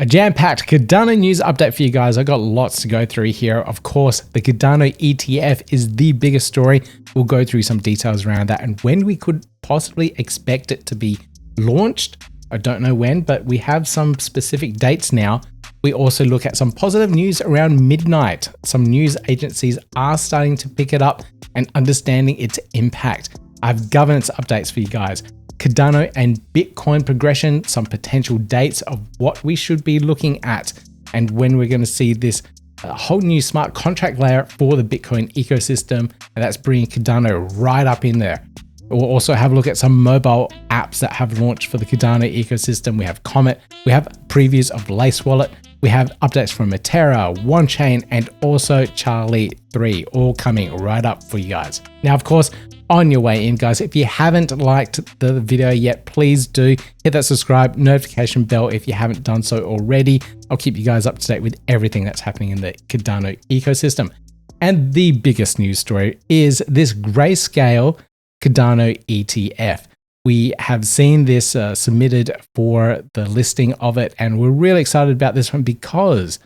A jam-packed Cardano news update for you guys. I got lots to go through here. Of course, the Cardano ETF is the biggest story. We'll go through some details around that and when we could possibly expect it to be launched. I don't know when, but we have some specific dates now. We also look at some positive news around midnight. Some news agencies are starting to pick it up and understanding its impact. I have governance updates for you guys. Cardano and Bitcoin progression, some potential dates of what we should be looking at and when we're going to see this whole new smart contract layer for the Bitcoin ecosystem, and that's bringing Cardano right up in there. We'll also have a look at some mobile apps that have launched for the Cardano ecosystem. We have Comet, we have previews of Lace Wallet, we have updates from Metera, OneChain, and also Charli3, all coming right up for you guys. Now, of course, on your way in, guys, if you haven't liked the video yet, please do hit that subscribe notification bell if you haven't done so already. I'll keep you guys up to date with everything that's happening in the Cardano ecosystem. And the biggest news story is this grayscale Cardano ETF. We have seen this submitted for the listing of it, and we're really excited about this one because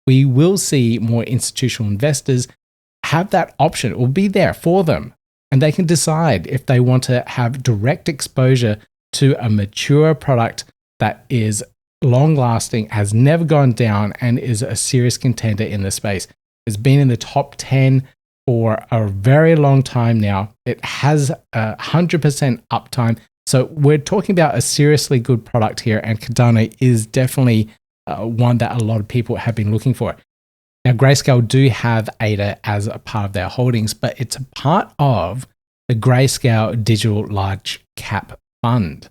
we will see more institutional investors have that option. It will be there for them. And they can decide if they want to have direct exposure to a mature product that is long lasting, has never gone down, and is a serious contender in the space. It's been in the top 10 for a very long time now. It has 100% uptime. So we're talking about a seriously good product here, and Cardano is definitely one that a lot of people have been looking for. Now, Grayscale do have ADA as a part of their holdings, but it's a part of the Grayscale Digital Large Cap Fund.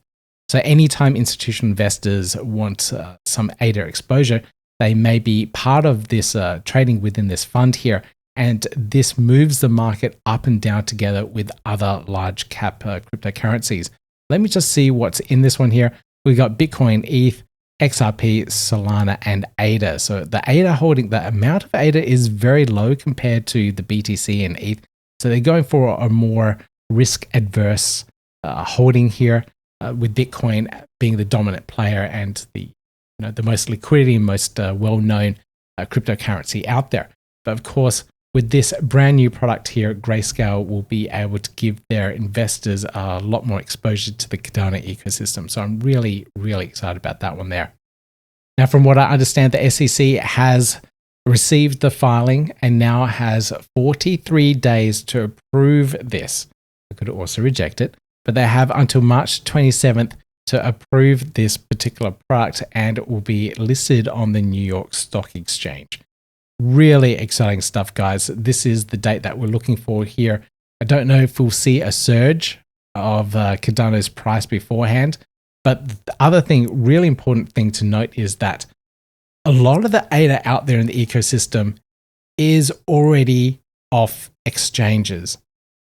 So anytime institutional investors want some ADA exposure, they may be part of this trading within this fund here, and this moves the market up and down together with other large cap cryptocurrencies. Let me just see what's in this one here. We got Bitcoin, ETH, XRP, Solana, and ADA. So the ADA holding, the amount of ADA is very low compared to the BTC and ETH. So they're going for a more risk adverse holding here, with Bitcoin being the dominant player and the most liquidity and most well-known cryptocurrency out there. But of course, with this brand new product here, Grayscale will be able to give their investors a lot more exposure to the Cardano ecosystem. So I'm really, really excited about that one there. Now, from what I understand, the SEC has received the filing and now has 43 days to approve this. They could also reject it, but they have until March 27th to approve this particular product, and it will be listed on the New York Stock Exchange. Really exciting stuff, guys. This is the date that we're looking for here. I don't know if we'll see a surge of Cardano's price beforehand, but the other thing, really important thing to note is that a lot of the ADA out there in the ecosystem is already off exchanges.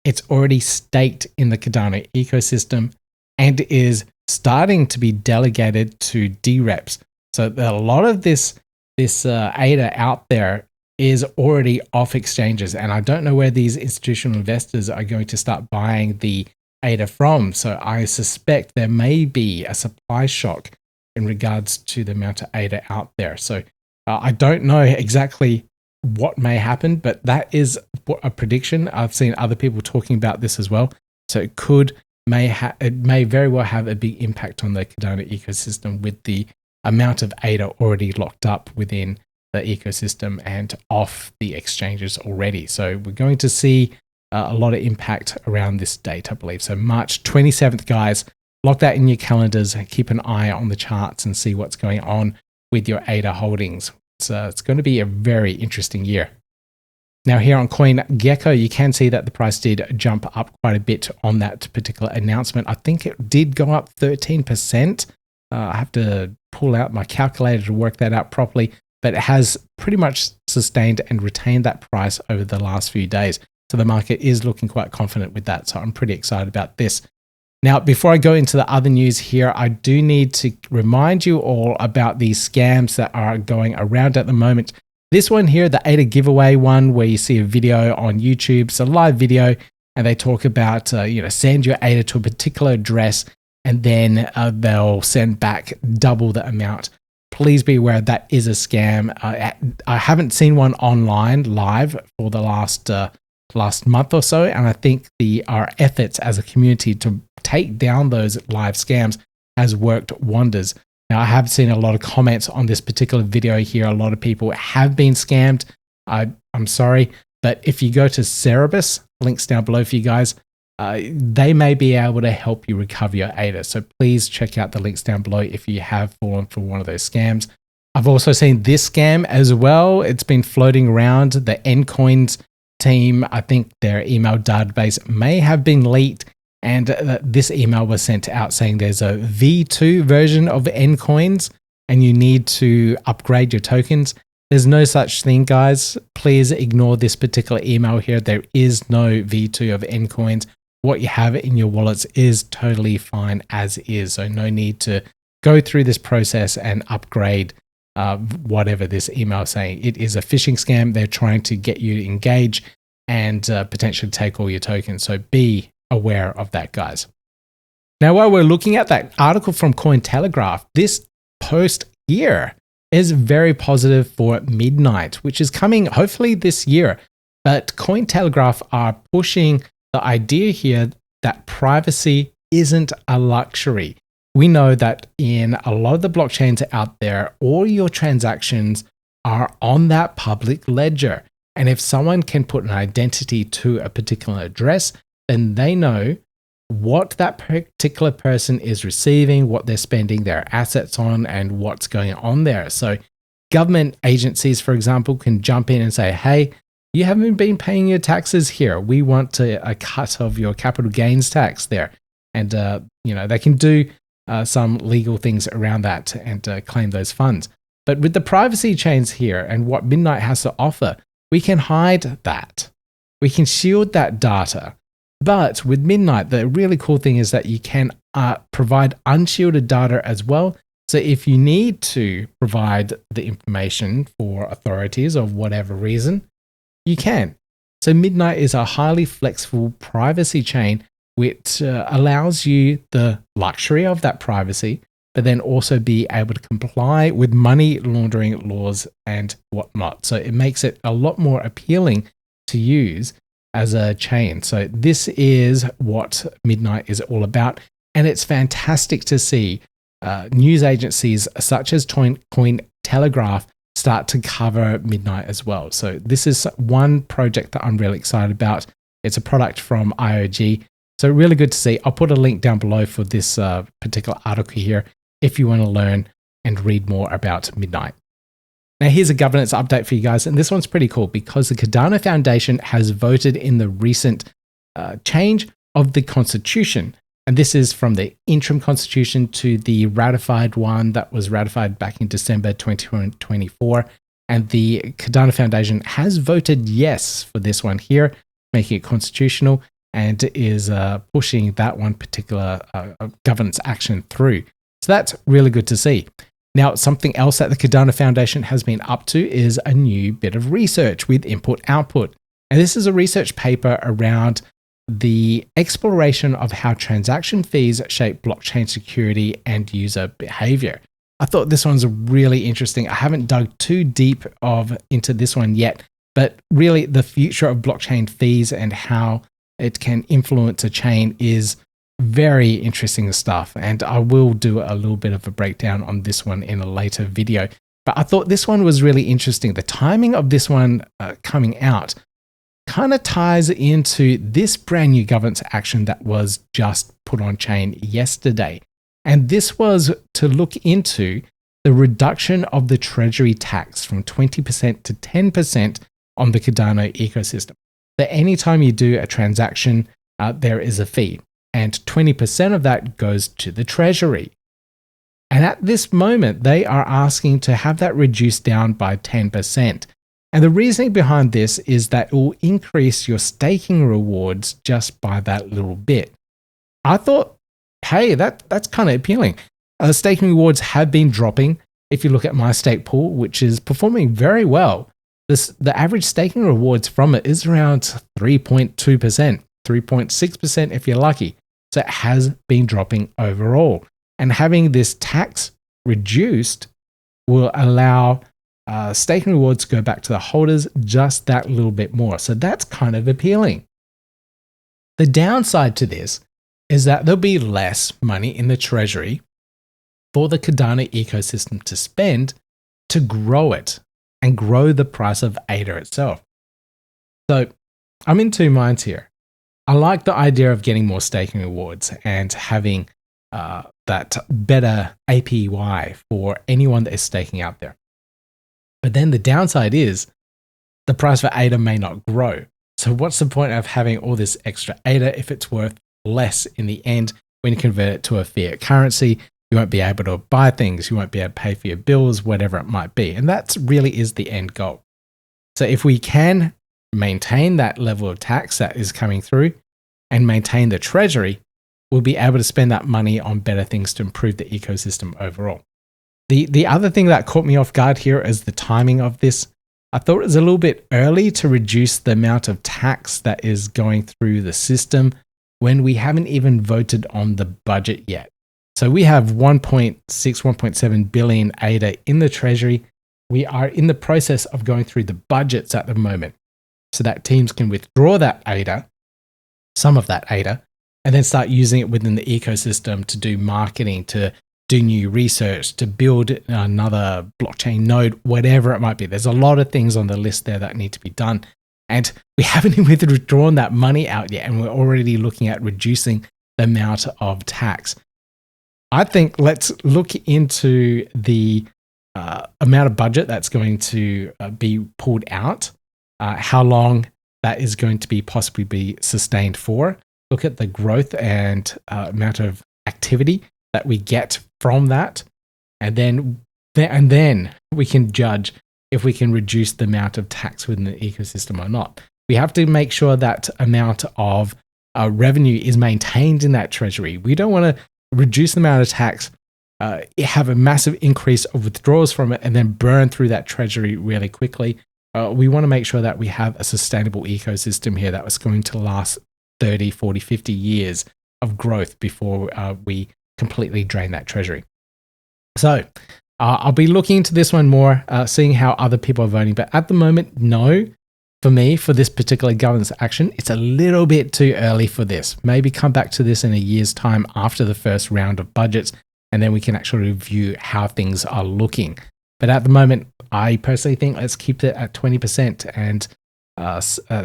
It's already staked in the Cardano ecosystem and is starting to be delegated to DREPs. So a lot of this ADA out there is already off exchanges, and I don't know where these institutional investors are going to start buying the ADA from. So I suspect there may be a supply shock in regards to the amount of ADA out there. So I don't know exactly what may happen, but that is a prediction. I've seen other people talking about this as well. So it may very well have a big impact on the Cardano ecosystem with the amount of ADA already locked up within the ecosystem and off the exchanges already. So we're going to see a lot of impact around this date, I believe. So March 27th, guys, lock that in your calendars. Keep an eye on the charts and see what's going on with your ADA holdings. It's going to be a very interesting year. Now here on CoinGecko, you can see that the price did jump up quite a bit on that particular announcement. I think it did go up 13%. I have to pull out my calculator to work that out properly, but it has pretty much sustained and retained that price over the last few days. So the market is looking quite confident with that. So I'm pretty excited about this. Now, before I go into the other news here, I do need to remind you all about these scams that are going around at the moment. This one here, the ADA giveaway one, where you see a video on YouTube, it's a live video, and they talk about, send your ADA to a particular address, and then they'll send back double the amount. please be aware that is a scam. I haven't seen one online live for the last month or so, and I think our efforts as a community to take down those live scams has worked wonders. Now, I have seen a lot of comments on this particular video here. A lot of people have been scammed. I'm sorry, but if you go to Cerebus, links down below for you guys, they may be able to help you recover your ADA. So please check out the links down below if you have fallen for one of those scams. I've also seen this scam as well. It's been floating around. The Ncoins team, I think their email database may have been leaked, and this email was sent out saying there's a V2 version of Ncoins and you need to upgrade your tokens. There's no such thing, guys. Please ignore this particular email here. There is no V2 of Ncoins. What you have in your wallets is totally fine as is. So no need to go through this process and upgrade whatever this email is saying. It is a phishing scam. They're trying to get you to engage and potentially take all your tokens. So be aware of that, guys. Now, while we're looking at that article from Cointelegraph, this post here is very positive for Midnight, which is coming hopefully this year. But Cointelegraph are pushing the idea here that privacy isn't a luxury. We know that in a lot of the blockchains out there, all your transactions are on that public ledger. And if someone can put an identity to a particular address, then they know what that particular person is receiving, what they're spending their assets on, and what's going on there. So government agencies, for example, can jump in and say, hey, you haven't been paying your taxes here. We want a cut of your capital gains tax there. And, they can do some legal things around that and claim those funds. But with the privacy chains here and what Midnight has to offer, we can hide that. We can shield that data. But with Midnight, the really cool thing is that you can provide unshielded data as well. So if you need to provide the information for authorities of whatever reason, you can. So Midnight is a highly flexible privacy chain which allows you the luxury of that privacy, but then also be able to comply with money laundering laws and whatnot. So it makes it a lot more appealing to use as a chain. So this is what Midnight is all about. And it's fantastic to see news agencies such as Cointelegraph start to cover Midnight as well. So this is one project that I'm really excited about. It's a product from IOG. So really good to see. I'll put a link down below for this particular article here if you want to learn and read more about Midnight. Now here's a governance update for you guys. And this one's pretty cool because the Cardano Foundation has voted in the recent change of the constitution. And this is from the interim constitution to the ratified one that was ratified back in December 2024. And the Cardano Foundation has voted yes for this one here, making it constitutional, and is pushing that one particular governance action through. So that's really good to see. Now, something else that the Cardano Foundation has been up to is a new bit of research with input-output. And this is a research paper around the exploration of how transaction fees shape blockchain security and user behavior. I thought this one's really interesting. I haven't dug too deep into this one yet, but really the future of blockchain fees and how it can influence a chain is very interesting stuff. And I will do a little bit of a breakdown on this one in a later video. But I thought this one was really interesting. The timing of this one coming out kind of ties into this brand new governance action that was just put on chain yesterday. And this was to look into the reduction of the Treasury Tax from 20% to 10% on the Cardano ecosystem. So anytime you do a transaction, there is a fee, and 20% of that goes to the Treasury. And at this moment, they are asking to have that reduced down by 10%. And the reasoning behind this is that it will increase your staking rewards just by that little bit. I thought, hey, that's kind of appealing. Staking rewards have been dropping. If you look at my stake pool, which is performing very well, the average staking rewards from it is around 3.2%, 3.6% if you're lucky. So it has been dropping overall. And having this tax reduced will allow staking rewards to go back to the holders just that little bit more. So that's kind of appealing. The downside to this is that there'll be less money in the treasury for the Cardano ecosystem to spend to grow it and grow the price of ADA itself. So I'm in two minds here. I like the idea of getting more staking rewards and having that better APY for anyone that is staking out there. But then the downside is the price for ADA may not grow. So what's the point of having all this extra ADA if it's worth less in the end when you convert it to a fiat currency? You won't be able to buy things. You won't be able to pay for your bills, whatever it might be. And that really is the end goal. So if we can maintain that level of tax that is coming through and maintain the treasury, we'll be able to spend that money on better things to improve the ecosystem overall. The other thing that caught me off guard here is the timing of this. I thought it was a little bit early to reduce the amount of tax that is going through the system when we haven't even voted on the budget yet. So we have 1.6, 1.7 billion ADA in the treasury. We are in the process of going through the budgets at the moment so that teams can withdraw that ADA, some of that ADA, and then start using it within the ecosystem to do marketing, to do new research, to build another blockchain node, whatever it might be. There's a lot of things on the list there that need to be done. And we haven't even withdrawn that money out yet, and we're already looking at reducing the amount of tax. I think let's look into the amount of budget that's going to be pulled out, how long that is going to be possibly be sustained for. Look at the growth and amount of activity that we get from that, and then we can judge if we can reduce the amount of tax within the ecosystem or not. We have to make sure that amount of revenue is maintained in that treasury. We don't want to reduce the amount of tax, have a massive increase of withdrawals from it, and then burn through that treasury really quickly. We want to make sure that we have a sustainable ecosystem here that was going to last 30, 40, 50 years of growth before we completely drain that treasury. So I'll be looking into this one more, seeing how other people are voting. But at the moment, no, for me, for this particular governance action, it's a little bit too early for this. Maybe come back to this in a year's time after the first round of budgets, and then we can actually review how things are looking. But at the moment, I personally think let's keep it at 20% and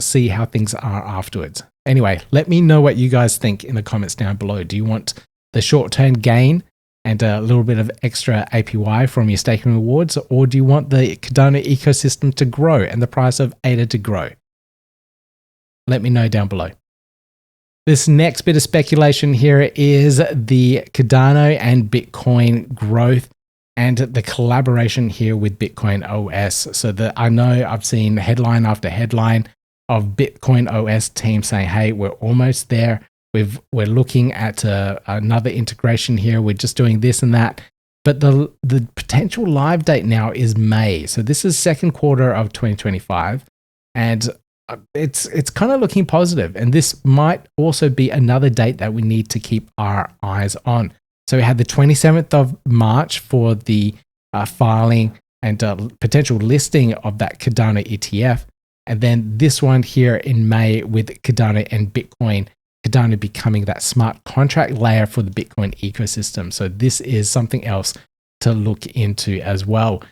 see how things are afterwards. Anyway, let me know what you guys think in the comments down below. Do you want the short-term gain and a little bit of extra APY from your staking rewards, or do you want the Cardano ecosystem to grow and the price of ADA to grow? Let me know down below. This next bit of speculation here is the Cardano and Bitcoin growth and the collaboration here with Bitcoin OS. So I know I've seen headline after headline of Bitcoin OS team saying, hey, we're almost there. We're looking at another integration here. We're just doing this and that. But the potential live date now is May. So this is second quarter of 2025. And it's kind of looking positive. And this might also be another date that we need to keep our eyes on. So we had the 27th of March for the filing and potential listing of that Cardano ETF. And then this one here in May with Cardano and Bitcoin, Cardano becoming that smart contract layer for the Bitcoin ecosystem. So this is something else to look into as well.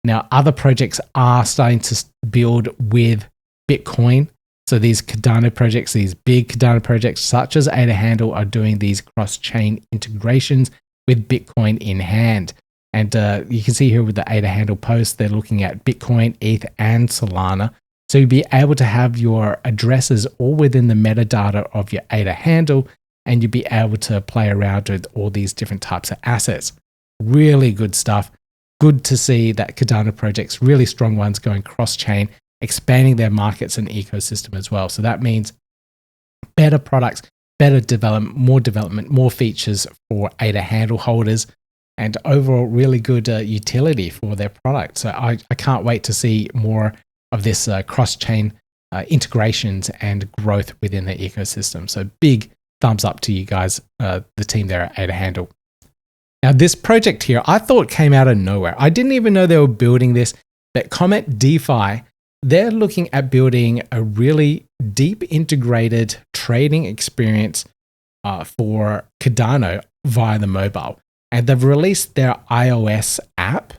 Now, other projects are starting to build with Bitcoin. So these Cardano projects, these big Cardano projects such as AdaHandle are doing these cross-chain integrations with Bitcoin in hand. And you can see here with the AdaHandle post, they're looking at Bitcoin, ETH, and Solana. So you'll be able to have your addresses all within the metadata of your AdaHandle, and you'll be able to play around with all these different types of assets. Really good stuff. Good to see that Cardano projects, really strong ones, going cross-chain, expanding their markets and ecosystem as well. So that means better products, better development, more features for AdaHandle holders, and overall really good utility for their product. So I can't wait to see more of this cross-chain integrations and growth within the ecosystem. So big thumbs up to you guys, the team there at AdaHandle. Now, this project here, I thought came out of nowhere. I didn't even know they were building this, but Comet DeFi, they're looking at building a really deep integrated trading experience for Cardano via the mobile. And they've released their iOS app,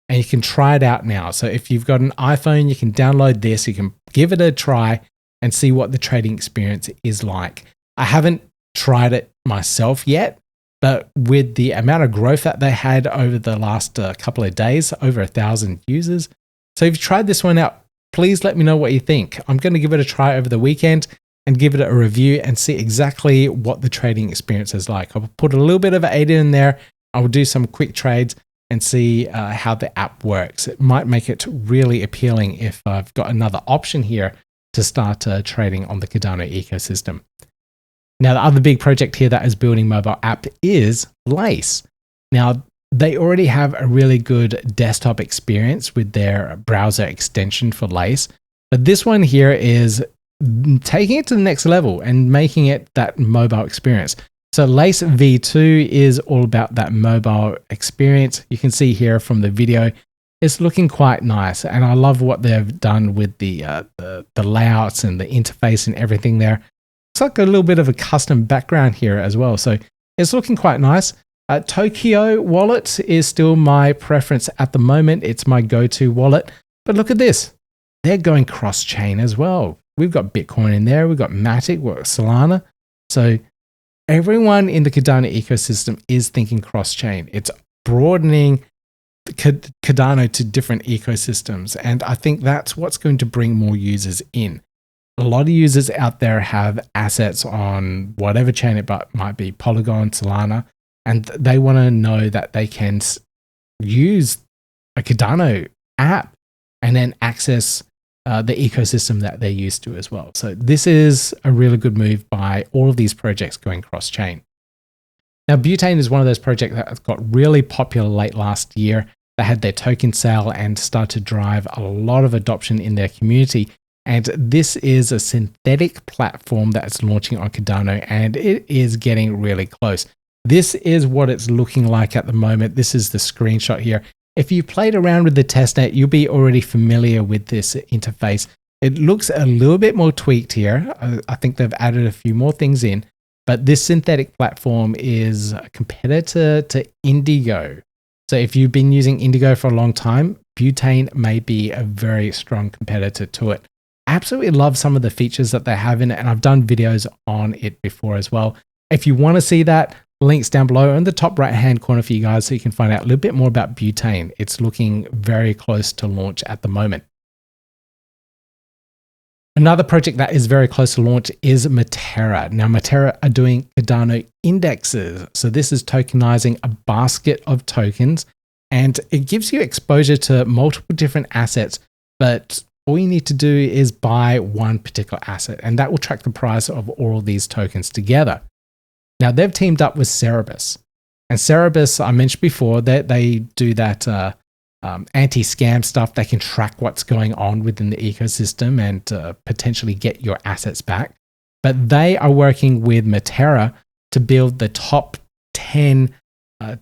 and you can try it out now. So if you've got an iPhone, you can download this, you can give it a try and see what the trading experience is like. I haven't tried it myself yet, but with the amount of growth that they had over the last couple of days, over 1,000 users. So if you tried this one out, please let me know what you think. I'm going to give it a try over the weekend and give it a review and see exactly what the trading experience is like. I'll put a little bit of ADA in there. I will do some quick trades and see how the app works. It might make it really appealing if I've got another option here to start trading on the Cardano ecosystem. Now, the other big project here that is building mobile app is Lace. Now, they already have a really good desktop experience with their browser extension for Lace, but this one here is taking it to the next level and making it that mobile experience. So Lace V2 is all about that mobile experience. You can see here from the video, it's looking quite nice, and I love what they've done with the layouts and the interface and everything there. It's like a little bit of a custom background here as well. So it's looking quite nice. Tokyo wallet is still my preference at the moment. It's my go-to wallet. But look at this. They're going cross-chain as well. We've got Bitcoin in there. We've got Matic. We've got Solana. So everyone in the Cardano ecosystem is thinking cross-chain. It's broadening Cardano to different ecosystems. And I think that's what's going to bring more users in. A lot of users out there have assets on whatever chain it might be, Polygon, Solana, and they want to know that they can use a Cardano app and then access the ecosystem that they're used to as well. So this is a really good move by all of these projects going cross-chain. Now, Butane is one of those projects that got really popular late last year. They had their token sale and started to drive a lot of adoption in their community. And this is a synthetic platform that's launching on Cardano, and it is getting really close. This is what it's looking like at the moment. This is the screenshot here. If you played around with the testnet, you'll be already familiar with this interface. It looks a little bit more tweaked here. I think they've added a few more things in, but this synthetic platform is a competitor to Indigo. So if you've been using Indigo for a long time, Butane may be a very strong competitor to it. Absolutely love some of the features that they have in it, and I've done videos on it before as well. If you want to see that, links down below in the top right hand corner for you guys so you can find out a little bit more about Butane. It's looking very close to launch at the moment. Another project that is very close to launch is Metera. Now, Metera are doing Cardano indexes. So this is tokenizing a basket of tokens, and it gives you exposure to multiple different assets, but all you need to do is buy one particular asset, and that will track the price of all of these tokens together. Now, they've teamed up with Cerberus. And Cerberus, I mentioned before, that they do that anti-scam stuff. They can track what's going on within the ecosystem and potentially get your assets back. But they are working with Metera to build the top 10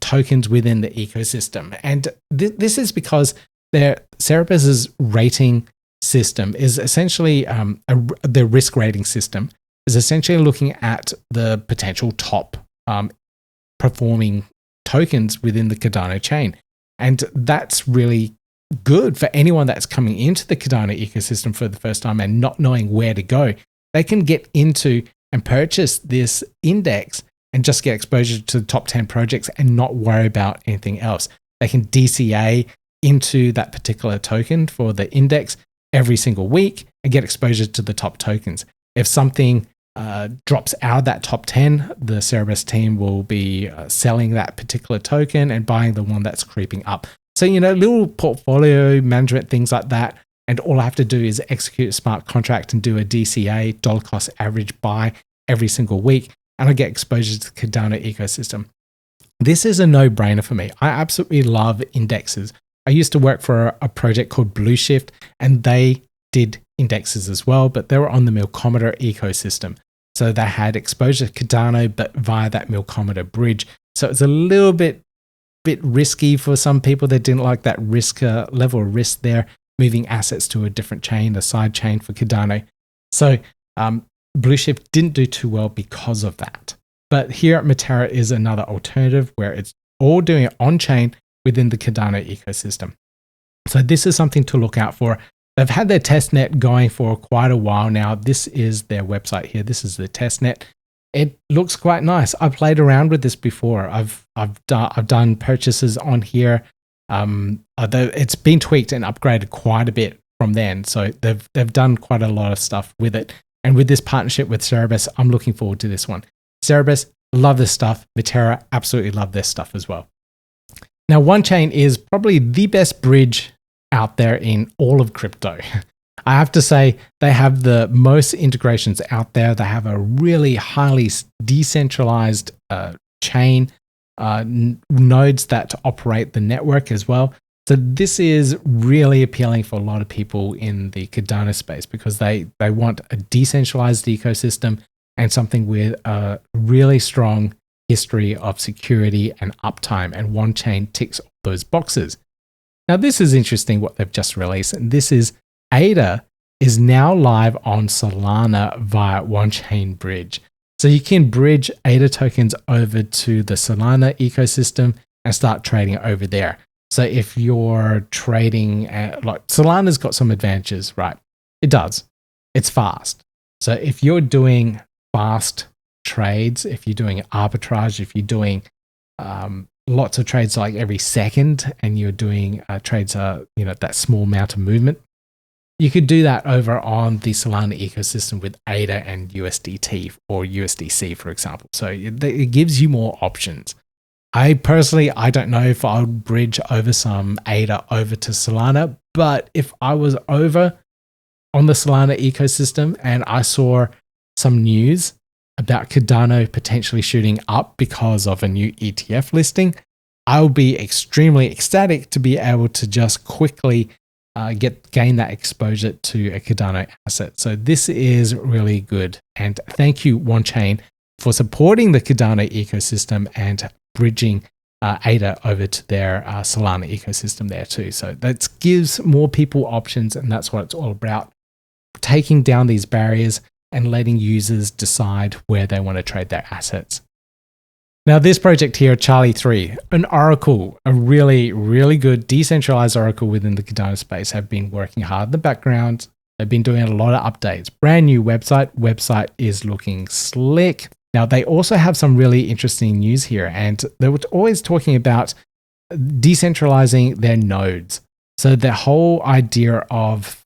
tokens within the ecosystem. And this is because their Cerberus's rating system is essentially the risk rating system is essentially looking at the potential top performing tokens within the Cardano chain. And that's really good for anyone that's coming into the Cardano ecosystem for the first time and not knowing where to go. They can get into and purchase this index and just get exposure to the top 10 projects and not worry about anything else. They can DCA into that particular token for the index every single week and get exposure to the top tokens. If something drops out of that top 10, the Cerberus team will be selling that particular token and buying the one that's creeping up. So, little portfolio management, things like that. And all I have to do is execute a smart contract and do a DCA, dollar cost average buy every single week, and I get exposure to the Cardano ecosystem. This is a no-brainer for me. I absolutely love indexes. I used to work for a project called Blue Shift, and they did indexes as well, but they were on the Milcometer ecosystem. So they had exposure to Cardano, but via that Milcometer bridge. So it's a little bit bit risky for some people that didn't like that risk level of risk there, moving assets to a different chain, a side chain for Cardano. So Blue Shift didn't do too well because of that. But here at Metera is another alternative where it's all doing it on chain within the Cardano ecosystem. So this is something to look out for. They've had their testnet going for quite a while now. This is their website here. This is the testnet. It looks quite nice. I've played around with this before. I've done purchases on here. It's been tweaked and upgraded quite a bit from then. So they've done quite a lot of stuff with it. And with this partnership with Cerebus, I'm looking forward to this one. Cerebus, love this stuff. Metera, absolutely love this stuff as well. Now, OneChain is probably the best bridge out there in all of crypto. I have to say they have the most integrations out there. They have a really highly decentralized chain, nodes that operate the network as well. So this is really appealing for a lot of people in the Cardano space because they want a decentralized ecosystem and something with a really strong history of security and uptime, and OneChain ticks all those boxes. Now, this is interesting what they've just released, and this is ADA is now live on Solana via OneChain Bridge. So you can bridge ADA tokens over to the Solana ecosystem and start trading over there. So if you're trading, like Solana's got some advantages, right? It does. It's fast. So if you're doing fast trades, if you're doing arbitrage, if you're doing lots of trades like every second, and you're doing trades, that small amount of movement, you could do that over on the Solana ecosystem with ADA and USDT or USDC, for example. So it gives you more options. I don't know if I would bridge over some ADA over to Solana, but if I was over on the Solana ecosystem and I saw some news about Cardano potentially shooting up because of a new ETF listing, I would be extremely ecstatic to be able to just quickly gain that exposure to a Cardano asset. So this is really good. And thank you, OneChain, for supporting the Cardano ecosystem and bridging ADA over to their Solana ecosystem there too. So that gives more people options, and that's what it's all about. Taking down these barriers and letting users decide where they want to trade their assets. Now, this project here, Charli3, an oracle, a really, really good decentralized oracle within the Cardano space, have been working hard in the background. They've been doing a lot of updates. Brand new website. Website is looking slick. Now, they also have some really interesting news here, and they were always talking about decentralizing their nodes. So the whole idea of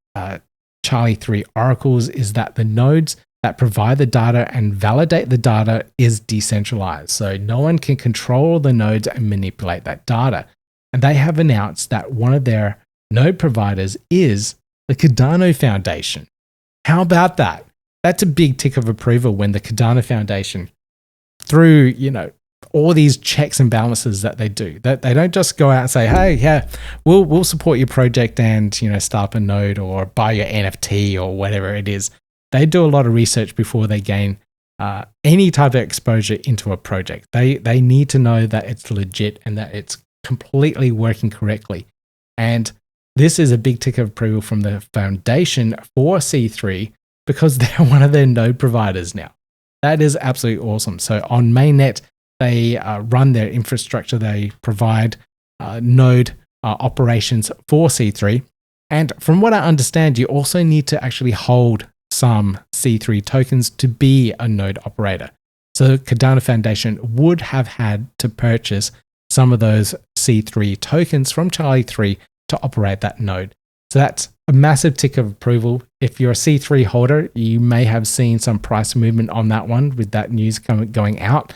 Charli3 oracles is that the nodes that provide the data and validate the data is decentralized. So no one can control the nodes and manipulate that data. And they have announced that one of their node providers is the Cardano Foundation. How about that? That's a big tick of approval when the Cardano Foundation, through, all these checks and balances that they do, that they don't just go out and say, hey, yeah, we'll support your project and, start up a node or buy your NFT or whatever it is. They do a lot of research before they gain any type of exposure into a project. They need to know that it's legit and that it's completely working correctly. And this is a big tick of approval from the foundation for C3 because they're one of their node providers now. That is absolutely awesome. So on mainnet, they run their infrastructure. They provide node operations for C3. And from what I understand, you also need to actually hold some C3 tokens to be a node operator. So Cardano Foundation would have had to purchase some of those C3 tokens from Charli3 to operate that node. So that's a massive tick of approval. If you're a C3 holder, you may have seen some price movement on that one with that news going out.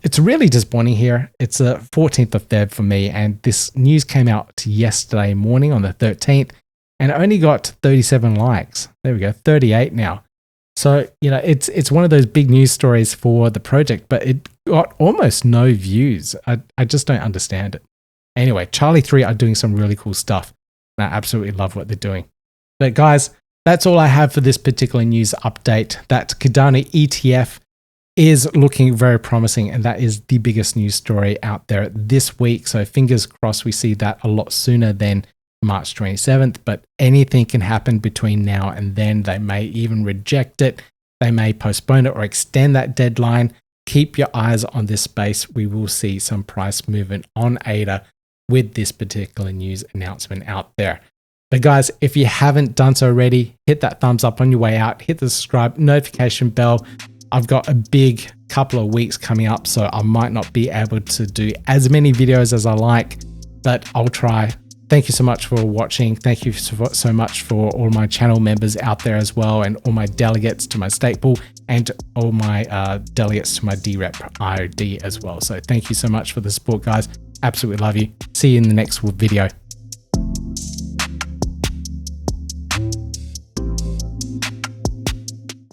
It's really disappointing here. It's the 14th of Feb for me, and this news came out yesterday morning on the 13th, and it only got 37 likes. There we go, 38 now. So, it's one of those big news stories for the project, but it got almost no views. I just don't understand it. Anyway, Charli3 are doing some really cool stuff. I absolutely love what they're doing. But guys, that's all I have for this particular news update. That Cardano ETF is looking very promising, and that is the biggest news story out there this week. So fingers crossed we see that a lot sooner than March 27th, but anything can happen between now and then. They may even reject it. They may postpone it or extend that deadline. Keep your eyes on this space. We will see some price movement on ADA with this particular news announcement out there. But guys, if you haven't done so already, hit that thumbs up on your way out, hit the subscribe notification bell. I've got a big couple of weeks coming up, so I might not be able to do as many videos as I like, but I'll try. Thank you so much for watching. Thank you so much for all my channel members out there as well, and all my delegates to my stake pool, and all my delegates to my DREP IOD as well. So thank you so much for the support, guys. Absolutely love you. See you in the next video.